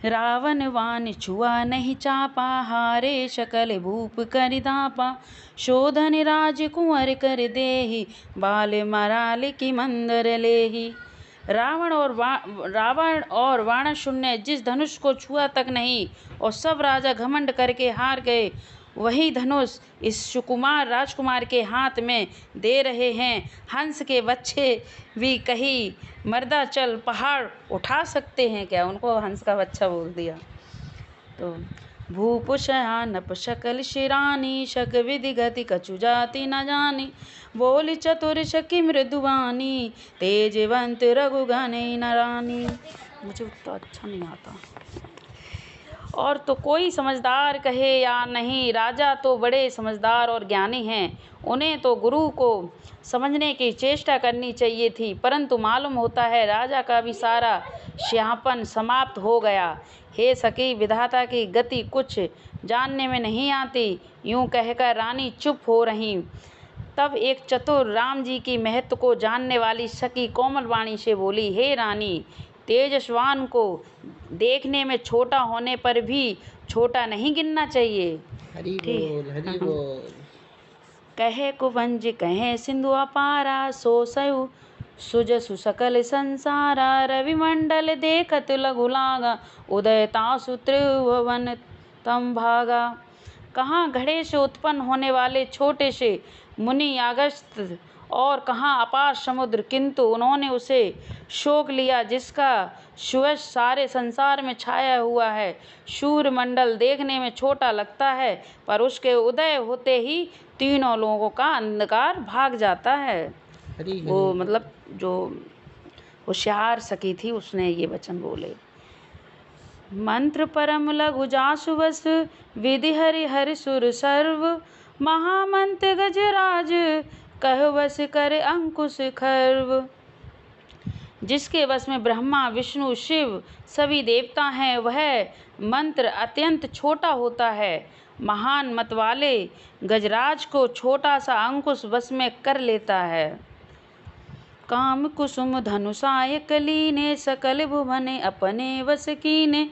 रावण वान छुआ नहीं चापा, हारे शकल भूप कर दापा। शोधन राज कुंवर कर देहि, बाल मराल की मंदर लेहि। रावण और वाणासुर ने जिस धनुष को छुआ तक नहीं और सब राजा घमंड करके हार गए, वही धनुष इस सुकुमार राजकुमार के हाथ में दे रहे हैं। हंस के बच्चे भी कहीं मर्दा चल पहाड़ उठा सकते हैं क्या? उनको हंस का बच्चा बोल दिया। तो भूप शयानप शकल शिरानी, शक विधि गति कछु जाति न जानी। बोली चतुर शकी मृदुवानी, तेजवंत रघुगने नरानी। मुझे उतना अच्छा नहीं आता। और तो कोई समझदार कहे या नहीं, राजा तो बड़े समझदार और ज्ञानी हैं। उन्हें तो गुरु को समझने की चेष्टा करनी चाहिए थी, परंतु मालूम होता है राजा का भी सारा स्याहपन समाप्त हो गया। हे सखी, विधाता की गति कुछ जानने में नहीं आती। यूं कहकर रानी चुप हो रही। तब एक चतुर राम जी की महत्व को जानने वाली सखी कोमल वाणी से बोली, हे रानी, तेजस्वान को देखने में छोटा होने पर भी छोटा नहीं गिनना चाहिए। हरि बोल, हरि बोल। कहे कुवंज कहे सिंधु अपारा, सो सयु सुजसु सकल संसारा। रविमंडल देखत लघु लागा, उदय तासु त्रिभुवन तम भागा। कहाँ घड़े से उत्पन्न होने वाले छोटे से मुनि अगस्त्य और कहाँ अपार समुद्र, किंतु उन्होंने उसे शोक लिया जिसका सुयश सारे संसार में छाया हुआ है। सूर्यमंडल देखने में छोटा लगता है, पर उसके उदय होते ही तीनों लोगों का अंधकार भाग जाता है। वो मतलब जो होशियार सखी थी उसने ये वचन बोले। मंत्र परम लघु जासु बस, विधि हरि हरि सुर सर्व। महामंत्र गजराज, कह वश कर अंकुश खर्व। जिसके वश में ब्रह्मा विष्णु शिव सभी देवता हैं, वह मंत्र अत्यंत छोटा होता है। महान मत वाले गजराज को छोटा सा अंकुश वश में कर लेता है। काम कुसुम धनुषाय कलीने, सकल भुवने अपने वश कीने।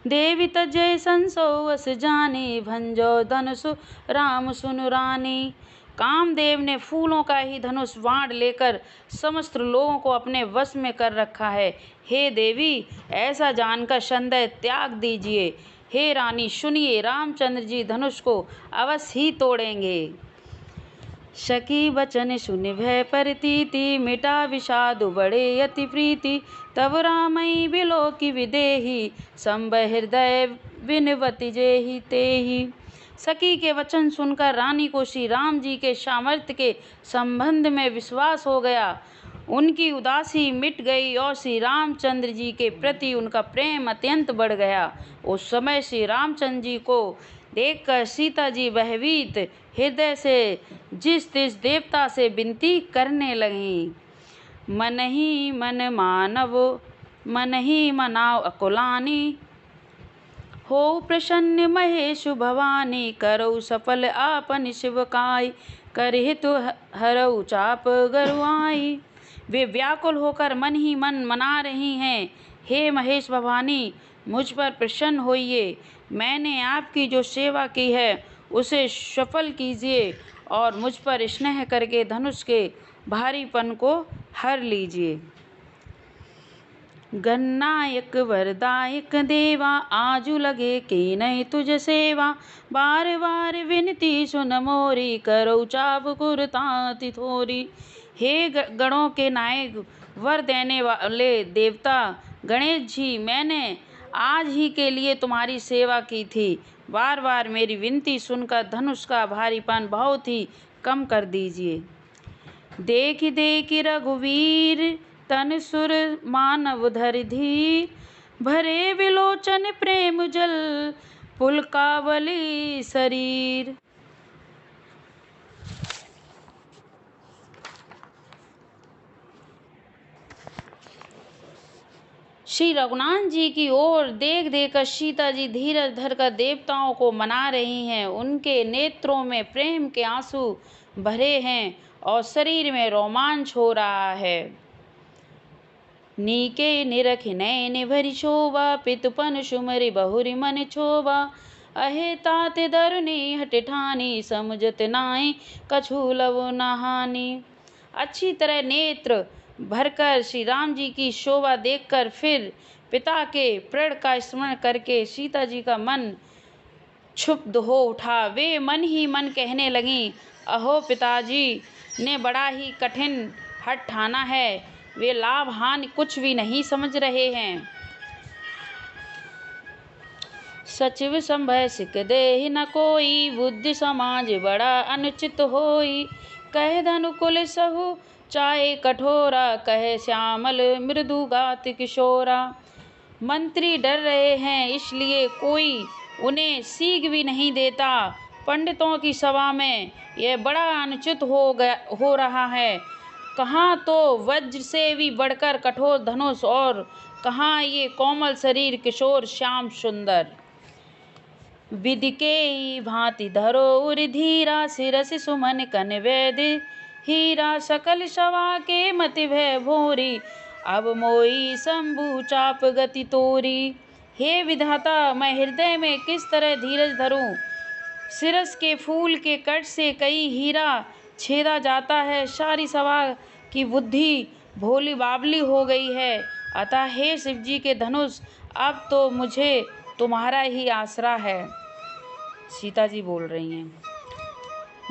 देवी तजय संसो वस जाने, भंजो धनुष राम सुनु रानी। कामदेव ने फूलों का ही धनुष बाण लेकर समस्त लोगों को अपने वश में कर रखा है। हे देवी, ऐसा जानकर संदेह त्याग दीजिए। हे रानी, सुनिए, रामचंद्र जी धनुष को अवश्य ही तोड़ेंगे। सखी बचन सुनि भय परतीति, मिटा विषाद बड़े अति प्रीति। तब रामई बिलो की विदेही, संभय हृदय विनवति जेहि तेहि। सखी के वचन सुनकर रानी को श्री राम जी के सामर्थ्य के संबंध में विश्वास हो गया। उनकी उदासी मिट गई और श्री रामचंद्र जी के प्रति उनका प्रेम अत्यंत बढ़ गया। उस समय श्री रामचंद्र जी को देखकर सीता जी भयभीत हृदय से जिस तिस देवता से विनती करने लगीं। मन ही मन मानव, मन ही मनाव अकुलानी। हो प्रसन्न महेश भवानी, करौ सफल आपन शिवकाई। करहित हरौ चाप गरुआई। वे व्याकुल होकर मन ही मन मना रही हैं, हे महेश भवानी, मुझ पर प्रसन्न होइए। मैंने आपकी जो सेवा की है उसे सफल कीजिए और मुझ पर स्नेह करके धनुष के भारीपन को हर लीजिए। गणनायक वरदायक देवा, आजु लगे कीनहि तुझ सेवा। बार बार विनती सुन मोरी, करौ चाप गुरताति थोरी। हे गणों के नायक, वर देने वाले देवता गणेश जी, मैंने आज ही के लिए तुम्हारी सेवा की थी। बार बार मेरी विनती सुनकर धनुष का भारीपन बहुत ही कम कर दीजिए। देखि देखि रघुवीर, तन सुर मानव धरि धीर। भरे विलोचन प्रेम जल, पुलकावली शरीर। श्री रघुनाथ जी की ओर देख देखकर सीता जी धीरज धरकर देवताओं को मना रही हैं। उनके नेत्रों में प्रेम के आंसू भरे हैं और शरीर में रोमांच हो रहा है। नीके निरख नैन भरी शोभा, पितुपन सुमरि बहुरि मन क्षोभा। अहे तात दरुनी हट ठानी, समुझत नाई कछु लव नहानी। अच्छी तरह नेत्र भरकर श्री राम जी की शोभा देखकर फिर पिता के प्रण का स्मरण करके सीता जी का मन क्षुब्ध हो उठा। वे मन ही मन कहने लगीं, अहो पिताजी ने बड़ा ही कठिन हठ ठाना है, वे लाभ हानि कुछ भी नहीं समझ रहे हैं। सचिव संभय सिक देहि न कोई, बुद्धि समाज बड़ा अनुचित होई। कह धनुकुल सहु चाहे कठोरा, कहे श्यामल मृदु गात किशोरा। मंत्री डर रहे हैं इसलिए कोई उन्हें सीख भी नहीं देता। पंडितों की सभा में यह बड़ा अनुचित हो रहा है। कहाँ तो वज्र से भी बढ़कर कठोर धनुष और कहाँ ये कोमल शरीर किशोर श्याम सुंदर। विधि के भांति धरो उर धीरा, शिरसि सुमन कन वैद हीरा। सकल सभा के मति भय भोरी, अब मोई शंभु चाप गति तोरी। हे विधाता, मैं हृदय में किस तरह धीरज धरूं। शिरस के फूल के कट से कई हीरा छेदा जाता है। सारी सभा की बुद्धि भोली बावली हो गई है। अतः हे शिवजी के धनुष, अब तो मुझे तुम्हारा ही आसरा है। सीता जी बोल रही हैं,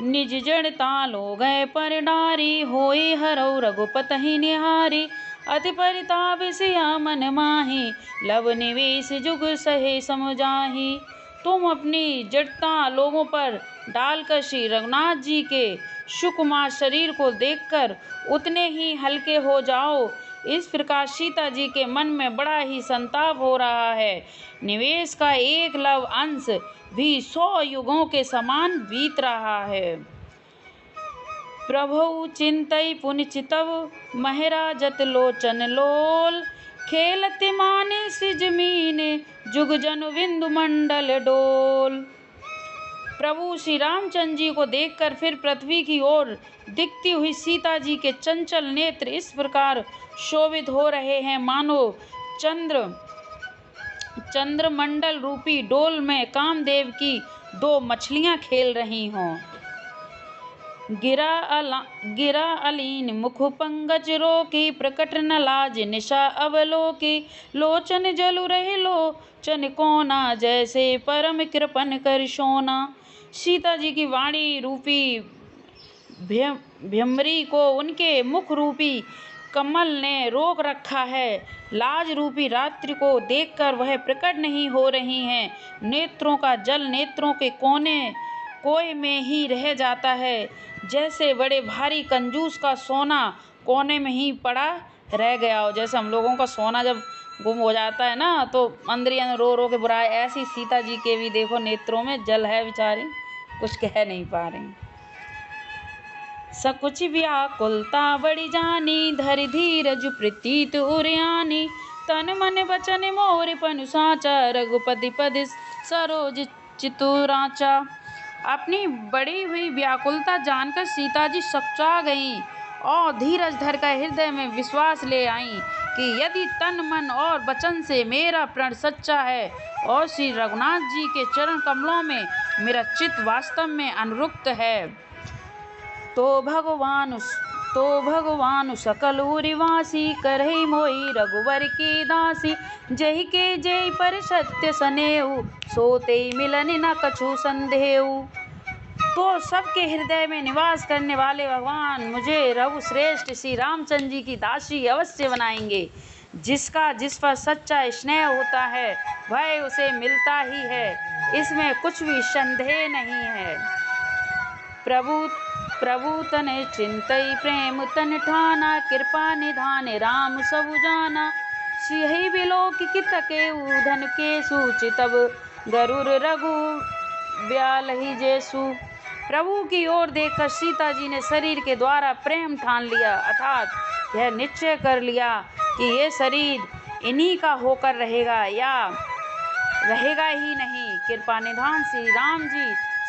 निज जड़ तालो गए पर नारी, होई हरौ रघुपति निहारी। अति परिताप सिया मन माही, लव निवेश जुग सहे समझाही। तुम अपनी जड़ता लोगों पर डालकर श्री रघुनाथ जी के सुकुमार शरीर को देखकर उतने ही हल्के हो जाओ। इस प्रकार सीता जी के मन में बड़ा ही संताप हो रहा है। निवेश का एक लव अंश भी 100 युगों के समान बीत रहा है। प्रभु चिंतई पुनि चितव, महराजत लोचन लोल। खेलति माने सिजमीन, जुग जनु बिंदु मंडल डोल। प्रभु श्री रामचंद्र जी को देखकर फिर पृथ्वी की ओर दिखती हुई सीता जी के चंचल नेत्र इस प्रकार शोभित हो रहे हैं, मानो चंद्रमंडल रूपी डोल में कामदेव की 2 मछलियां खेल रही हों। गिरा अलीन मुख पंगज रोकी, प्रकट न लाज निशा अवलोकी। लोचन जलु रहे लोचन कोना, जैसे परम कृपन कर सोना। सीता जी की वाणी रूपी भ्रमरी को उनके मुख रूपी कमल ने रोक रखा है। लाज रूपी रात्रि को देखकर वह प्रकट नहीं हो रही हैं। नेत्रों का जल नेत्रों के कोए में ही रह जाता है, जैसे बड़े भारी कंजूस का सोना कोने में ही पड़ा रह गया हो। जैसे हम लोगों का सोना जब गुम हो जाता है ना, तो अंदर ही अंदर रो रो के बुराए, ऐसी सीता जी के भी देखो नेत्रों में जल है, बेचारी कुछ कह नहीं पा रही। सकुच व्याकुलता बड़ी जानी, धरि धीरज प्रतीत उरयानी। तन मन बचन मोर पनु साचा, रघुपति पद सरोज चितुराचा। अपनी बड़ी हुई व्याकुलता जानकर सीता जी सकचा गईं और धीरज धरकर हृदय में विश्वास ले आईं कि यदि तन मन और वचन से मेरा प्रण सच्चा है और श्री रघुनाथ जी के चरण कमलों में मेरा चित्त वास्तव में अनुरक्त है, तो भगवान सकल उरिवासी, करहि मोहि रघुवर की दासी। जहि के जय पर सत्य सनेऊ, सोते मिलन न कछु संदेहु। तो सबके हृदय में निवास करने वाले भगवान मुझे रघुश्रेष्ठ श्री रामचंद्र जी की दासी अवश्य बनाएंगे। जिसका जिस पर सच्चा स्नेह होता है वह उसे मिलता ही है, इसमें कुछ भी संदेह नहीं है। प्रभु तन चिंतई प्रेम तन ठाना, कृपा निधान राम सबु जाना। सिहि बिलोक कितके धन के सूचितब, गरुर रघु ब्यालहि जेसु। प्रभु की ओर देखकर सीता जी ने शरीर के द्वारा प्रेम ठान लिया, अर्थात यह निश्चय कर लिया कि ये शरीर इन्हीं का होकर रहेगा या रहेगा ही नहीं। कृपा निधान श्री राम जी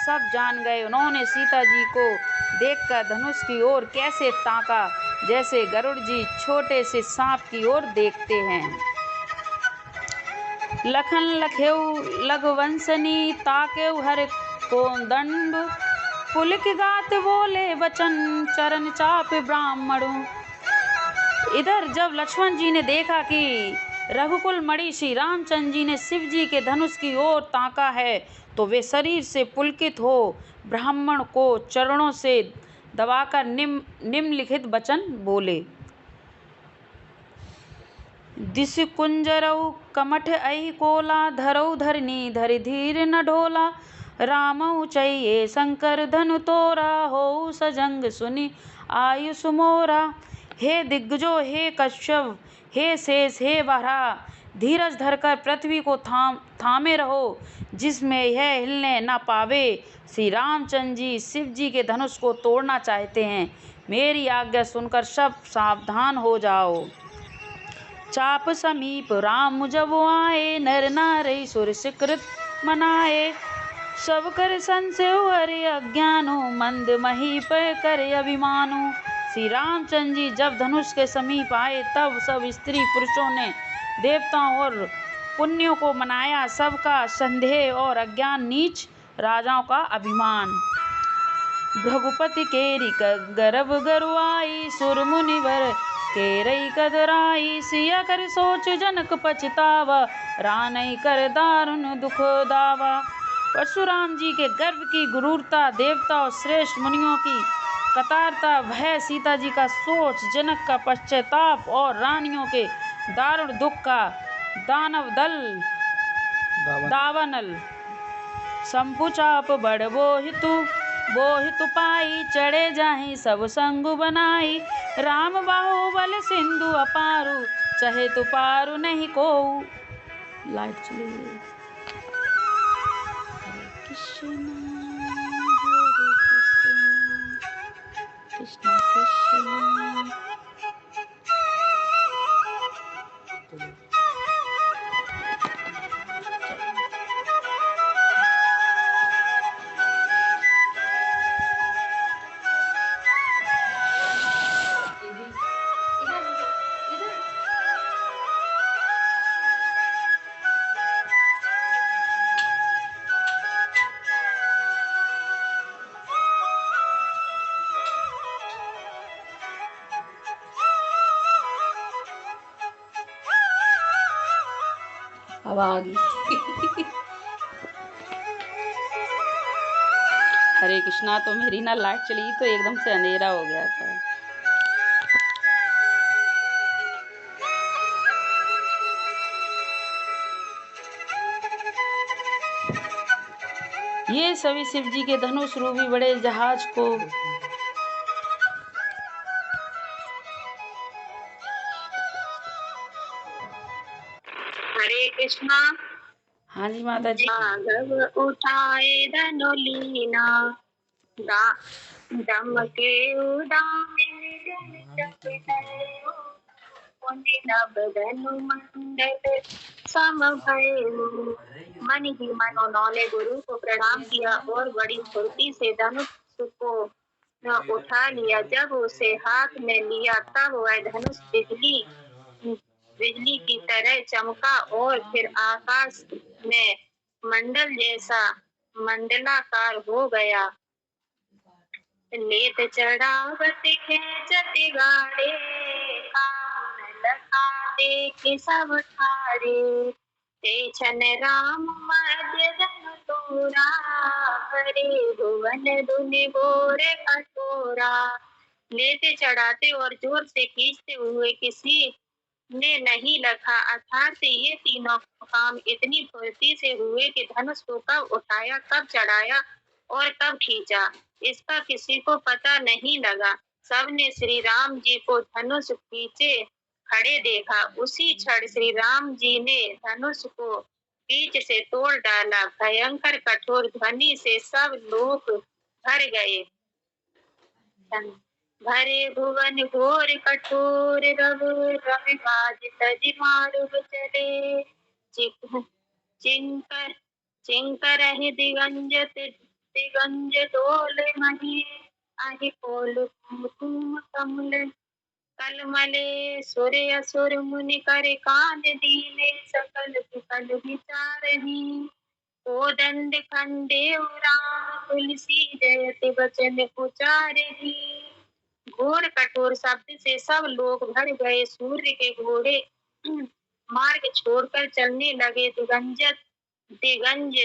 सब जान गए। उन्होंने सीता जी को देखकर धनुष की ओर कैसे ताका, जैसे गरुड़ जी छोटे से सांप की ओर देखते हैं। लखन लखेऊ लघुवंशनी ताकेऊ हर को दंड, पुलक गात बोले वचन चरण चाप ब्राह्मणों। इधर जब लक्ष्मण जी ने देखा कि रघुकुल मणि श्री रामचंद्र जी ने शिव जी के धनुष की ओर ताका है, तो वे शरीर से पुलकित हो ब्राह्मण को चरणों से दबाकर निम्नलिखित वचन बोले। दिश कुंजरऊ कमठ अहि कोला, धरऊ धरनी धरि धीर न ढोला। रामऊ चैये शंकर धनु तोरा, हो सजंग सुनि आयुष मोरा। हे दिग्गजो, हे कश्यप, हे शेष, हे बरहा, धीरज धरकर पृथ्वी को थामे रहो, जिसमें यह हिलने न पावे। श्री रामचंद्र जी शिव जी के धनुष को तोड़ना चाहते हैं। मेरी आज्ञा सुनकर सब सावधान हो जाओ। चाप समीप राम जब आए, नर नारी सुर सुकृत मनाए। सब कर संशय हरि अज्ञानो, मंद महीप कर अभिमानो। श्री रामचंद्र जी जब धनुष के समीप आए, तब सब स्त्री पुरुषों ने देवताओं और पुण्यों को मनाया। सबका संदेह और अज्ञान, नीच राजाओं का अभिमान। भृगुपति केरी गर्भ गरुआई, सुर मुनिवर केरई कदराई। सिया कर सोच जनक पछतावा, रानई कर दारुण दुख दावा। परशुराम जी के गर्भ की गुरूरता, देवता और श्रेष्ठ मुनियों की कतारता, भय सीता जी का सोच, जनक का पश्चाताप और रानियों के दारुण दुख का दानव दल दावानल। संपुचाप बड़ बोहितु पाई, चढ़े जाहि सब संगु बनाई। राम बाहुबल सिंधु अपारु, चहे तु पारु नहीं कोऊ। लाइट चली गई। कृष्ण कृष्ण कृष्ण। अब आ गई। हरे कृष्णा। तो मेरी ना लाइट चली तो एकदम से अंधेरा हो गया था। ये सभी शिव जी के धनुष रूपी बड़े जहाज को हरे कृष्णा। हाँ जी माता जी। राघव उठाए धनु लीना, दम के नभ धनु मंडल सम भयउ। मन ही मन उन्होंने गुरु को प्रणाम किया और बड़ी फुर्ती से धनुष को उठा लिया। जब उसे हाथ में लिया, तब वह धनुष बिजली की तरह चमका और फिर आकाश में मंडल जैसा मंडलाकार हो गया। लेत चढ़ावत खेचत गाड़े, काहुन लखा देख सब ठाड़े। ते छन राम मध्य धनु तोरा, हरे भुवन धुनि घोर कठोरा। लेते चढ़ाते और जोर से खींचते हुए किसी ने नहीं लखा, अर्थात ये तीनों काम इतनी फुर्ती से हुए कि धनुष को कब उठाया, कब चढ़ाया और कब खींचा, इसका किसी को पता नहीं लगा। सबने श्री राम जी को धनुष खींचे खड़े देखा। उसी क्षण श्री राम जी ने धनुष को बीच से तोड़ डाला। भयंकर कठोर ध्वनि से सब लोग भर गए। भरे भुवन घोर कठोर रव रविराज तज मारुग चले। चिंकर चिंकर दिगंजत दिगंज डोल मही आहि पोल तुम कमल कलमले सुर असुर मुनि कर कान दीने सकल कुशल विचारहि कोदंड खंडे राम तुलसी जयति वचन उचारहि घोर कठोर शब्द से सब लोग भर गए। सूर्य के घोड़े मार्ग छोड़कर चलने लगे। दिगंज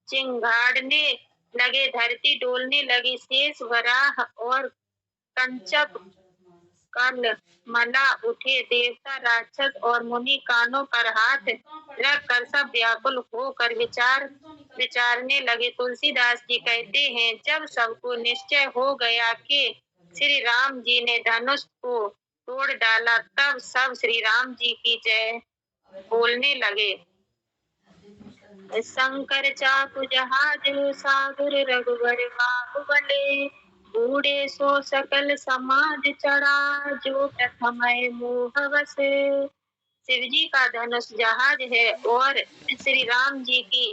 चिंगाड़ने लगे, धरती डोलने लगी। शेष वराह और कंचक कल मला उठे। देवता राक्षस और मुनि कानों पर हाथ रख कर सब व्याकुल होकर विचारने लगे। तुलसीदास जी कहते हैं, जब सबको निश्चय हो गया कि श्री राम जी ने धनुष को तोड़ डाला, तब सब श्री राम जी की जय बोलने लगे। शंकर चाकु जहाज सागर रघुवर बाहुबले बूढ़े सो सकल समाज चढ़ा जो प्रथम मोहवश। शिव जी का धनुष जहाज है और श्री राम जी की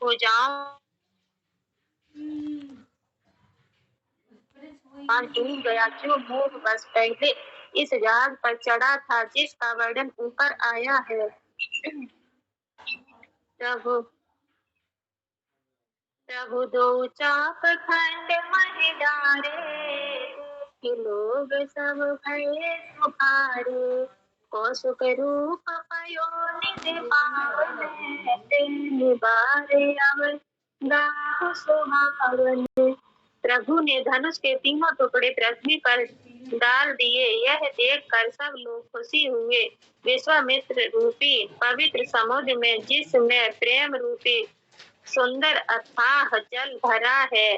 भुजाओं डूब गया जो मोह बस पहले इस जहाज पर चढ़ा था, जिसका वर्णन ऊपर आया है। प्रभु दो चाप खंड महि डारे लोग सब भये सुखारे कौशुक रूप पयो निधि पावन निबारे अवर गाहु सुहावन। प्रभु ने धनुष के तीनों टुकड़े पृथ्वी पर डाल दिए। यह देखकर सब लोग खुशी हुए। विश्वामित्र रूपी पवित्र समुद्र में जिसमें प्रेम रूपी सुंदर अथाह जल भरा है,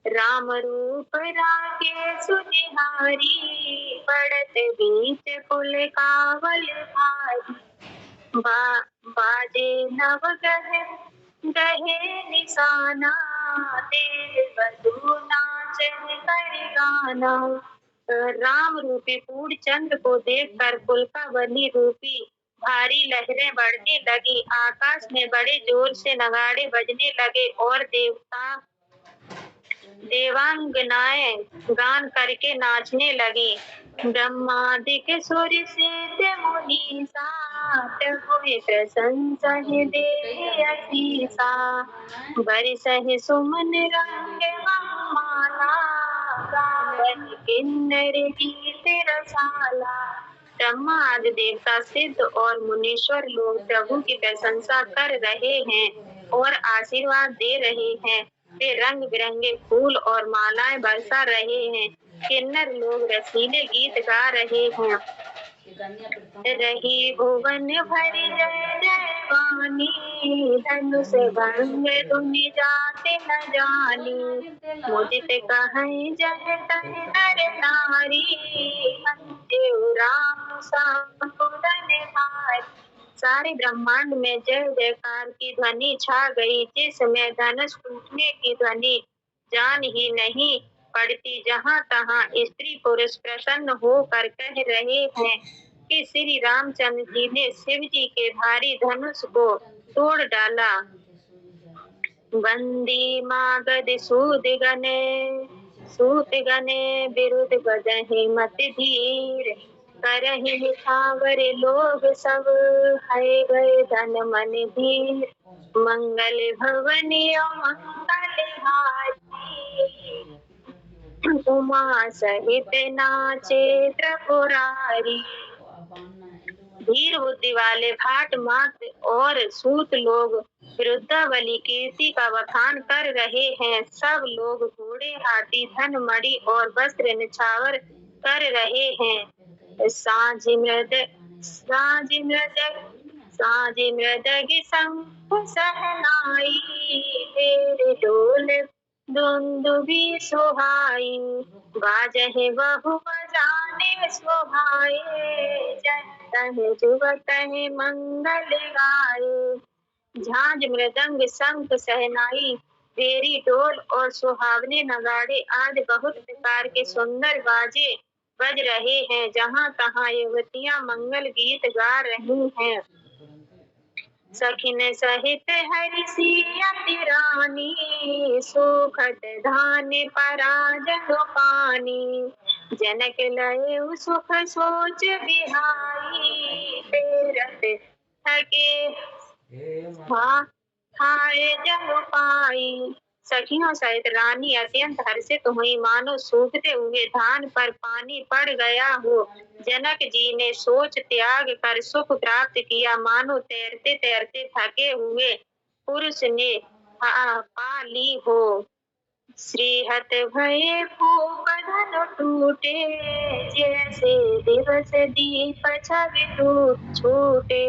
राम रूप रागे सुनिहारी पड़त बीच कुल कावल भारी बाजे नव गहे निशाना देव बधू नाच कर गाना। राम रूपी पूर्ण चंद्र को देखकर पुलकावली रूपी भारी लहरें बढ़ने लगी। आकाश में बड़े जोर से नगाड़े बजने लगे और देवांगनाएं गान करके नाचने लगी। ब्रह्मादिक सूर्य सिद्ध मुनि सात हुए प्रशंसा देवी असीसा बरसहि सुमन रंग माला गावन किन्नर गीत रसाला। ब्रह्मा आदि देवता सिद्ध और मुनीश्वर लोग प्रभु की प्रशंसा कर रहे हैं और आशीर्वाद दे रहे हैं। वे रंग बिरंगे फूल और मालाएं बरसा रहे हैं। किन्नर लोग रसीले गीत गा रहे हैं। रही भुवन भरी जय जय वाणी धनुष भंग धुनि जाते न जानी मुदित कहे जय तन नर नारी देव राम संपुदन भारी। सारे ब्रह्मांड में जय जयकार की ध्वनि छा गई, जिसमें धनुष टूटने की ध्वनि जान ही नहीं पड़ती। जहाँ तहाँ स्त्री पुरुष प्रसन्न होकर कह रहे हैं कि श्री रामचंद्र जी ने शिव जी के भारी धनुष को तोड़ डाला। बंदी मागध सूत गने विरुद्ध बजहि मत धीर करहि निछावर लोग सब है गए धन मन धीर मंगल भवनी मंगल हारी उमा सहित नाचे त्रिपुरारी। धीर बुद्धि वाले भाट मात और सूत लोग विरुद्धावली कीर्ति का बखान कर रहे हैं। सब लोग घोड़े हाथी धन मणि और वस्त्र निछावर कर रहे हैं। साँझ मृदगी शंख सहनाई तेरे ढोल दुंदुभी सोहाई बाजहे बहु बजाने सोहाए जनतहि जुगतहि मंगल गाए। झांझ मृदंग शंख सहनाई बेरी ढोल और सुहावने नगाड़े आदि बहुत प्रकार के सुंदर बाजे बज रहे हैं। जहाँ तहाँ युवतियाँ मंगल गीत गा रही हैं। सखिन सहित हरि सियति रानी, सुखद धान्य पराजन पानी। जनक लय सुख सोच बिहाई, फेरत थके खाए जल पाई। सखियों सहित रानी अत्यंत हर्षित हुई, मानो सूखते हुए धान पर पानी पड़ गया हो। जनक जी ने सोच त्याग कर सुख प्राप्त किया, मानो तैरते तैरते थके हुए पुरुष ने पा ली हो। श्रीहत भये खूब धन टूटे, जैसे दिवस दीप छवि छूटे।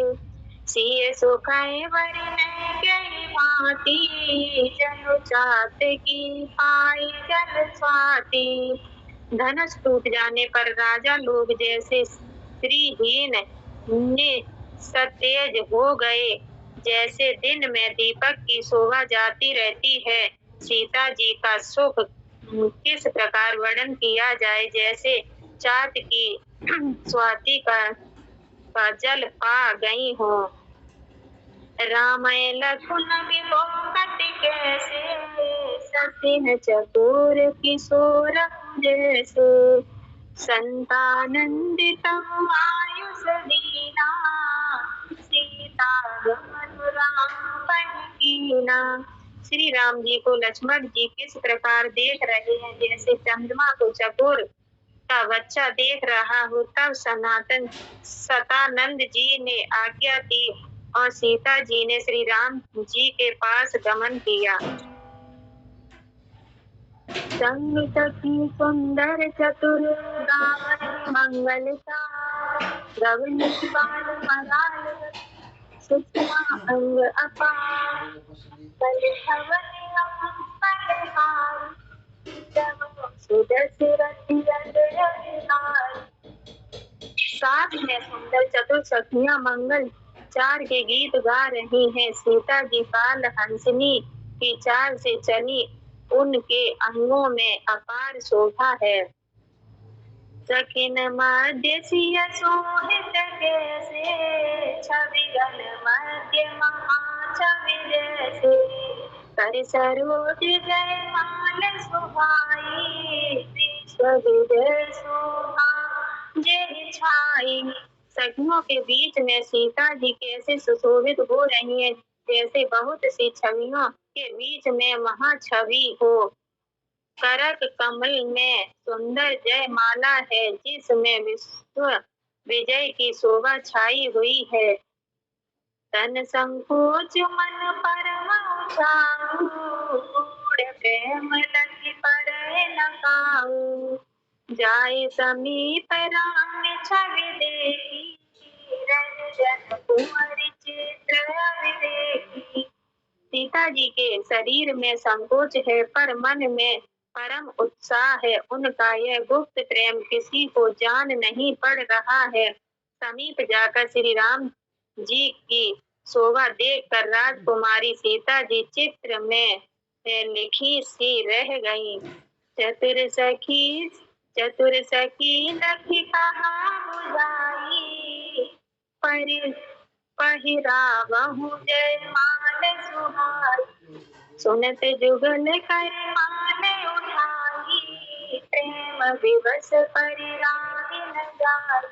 सिय सुखाए वरन गई भांति, जनु चात की पाई जल स्वाति। धनुष टूट जाने पर राजा लोग जैसे श्रीहीन सतेज हो गए, जैसे दिन में दीपक की शोभा जाती रहती है। सीता जी का सुख किस प्रकार वर्णन किया जाए, जैसे चात की स्वाति का जल पा गई हो। रामय लखन विभोगति कैसे, ससिन चकोर किशोर जैसे। संतानंदित आयुष दीना, सीता गमन राम बन कीना। श्री राम जी को लक्ष्मण जी किस प्रकार देख रहे हैं, जैसे चंद्रमा को चकोर का बच्चा देख रहा हो। तब सतानंद जी ने आज्ञा दी और सीता जी ने श्री राम जी के पास गमन किया। संग सखी सुंदर चतुर गावन मंगलता, गवन बाल मराल सुषमा अंग अपार। बल भवन बलहार, सुदर्शन रति अधिकार। साथ में सुंदर चतुर सखियां मंगल चार के गीत गा रही हैं। सीता जी बाल हंसनी की चाल से चली, उनके अंगों में अपार शोभा है। सखिन मध्य सिय सोहित कैसे, छवि गल मध्य महाछवि जैसे। कर सरोज जय माल सुहाई, विश्व विजय शोभा जय छाई। सखियों के बीच में सीता जी कैसे सुशोभित हो रही है, जैसे बहुत सी छवियों के बीच में महाछवि हो। करक कमल में सुंदर जय माला है, जिसमें विश्व विजय की शोभा छाई हुई है। तन संकोच मन परम उछाऊ, प्रेम लगी पड़े न काऊ। जाय समीप राम छवि देखी, रंजन कुंवर चित्र अविदेखी। सीता जी के शरीर में संकोच है, पर मन में परम उत्साह है। उनका यह गुप्त प्रेम किसी को जान नहीं पड़ रहा है। समीप जाकर श्री राम जी की शोभा देखकर राजकुमारी सीता जी चित्र में लिखी सी रह गई। चतुर सखी लखी कहा बुझाई, पहिरावहु जय माल सुहाई। सुनत जुगल कर माल उठाई, प्रेम विवश परिराहि न जाई।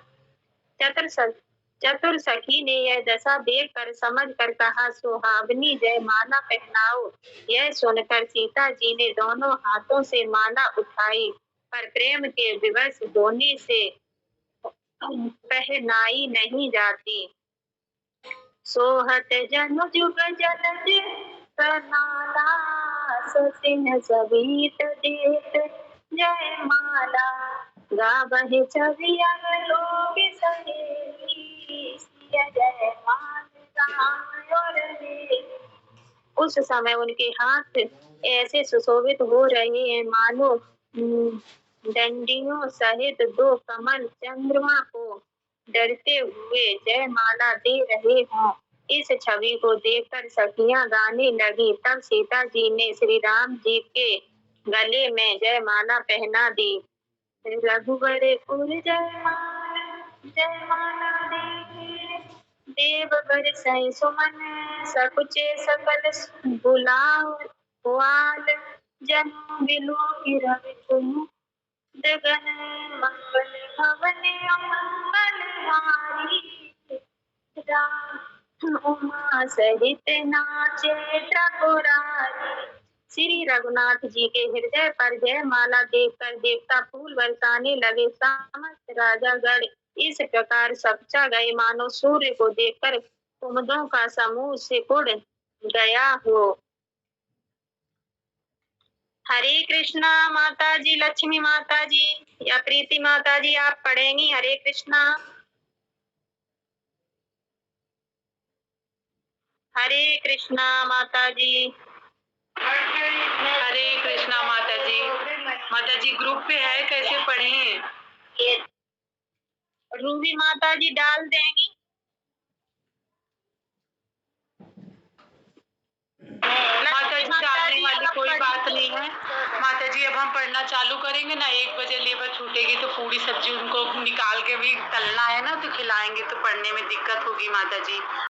चतुर सखी ने यह दशा देख कर समझ कर कहा, सुहावनी जय माला पहनाओ। यह सुनकर सीता जी ने दोनों हाथों से माला उठाई, पर प्रेम के विवश होने से पहनाई नहीं जाती। सोहत जनु जुग जलज प्रनाला, ससिन सवीत देत जय माला। गावहि छवि अवलोक सहेली, सिय जय मान राम और देवी। उस समय उनके हाथ ऐसे सुशोभित हो रहे हैं, मानो डंडियों सहित दो कमल चंद्रमा को डरते हुए जय माला दे रहे हों। इस छवि को देखकर सखियां गाने लगी। तब सीता जी ने श्री राम जी के गले में जय माला पहना दी। रघुवर पुर जय माला देखे, देव बरसै सुमन सकुचे सकल बुलाओ ग्वाल जनु बिलो रवि तुम गगन मंगल भवन मंगल हारी उमा सहित नाचे त्रिपुरारी। श्री रघुनाथ जी के हृदय पर जय माला देखकर देवता फूल बरसाने लगे। समस्त राजागण इस प्रकार सबचा गए मानो सूर्य को देखकर कुमुदों का समूह सिकुड़ गया हो। हरे कृष्णा। माता जी लक्ष्मी माता जी या प्रीति माता जी आप पढ़ेंगी हरे कृष्णा। हरे कृष्णा माता जी। हरे कृष्णा माता जी। माता जी ग्रुप पे है, कैसे पढ़ें? रूबी माता जी डाल देंगी। माता जी डालने वाली कोई बात नहीं है। माता जी अब हम पढ़ना चालू करेंगे ना, 1 बजे लेबर छूटेगी तो पूरी सब्जी उनको निकाल के भी तलना है ना, तो खिलाएंगे तो पढ़ने में दिक्कत होगी माता जी।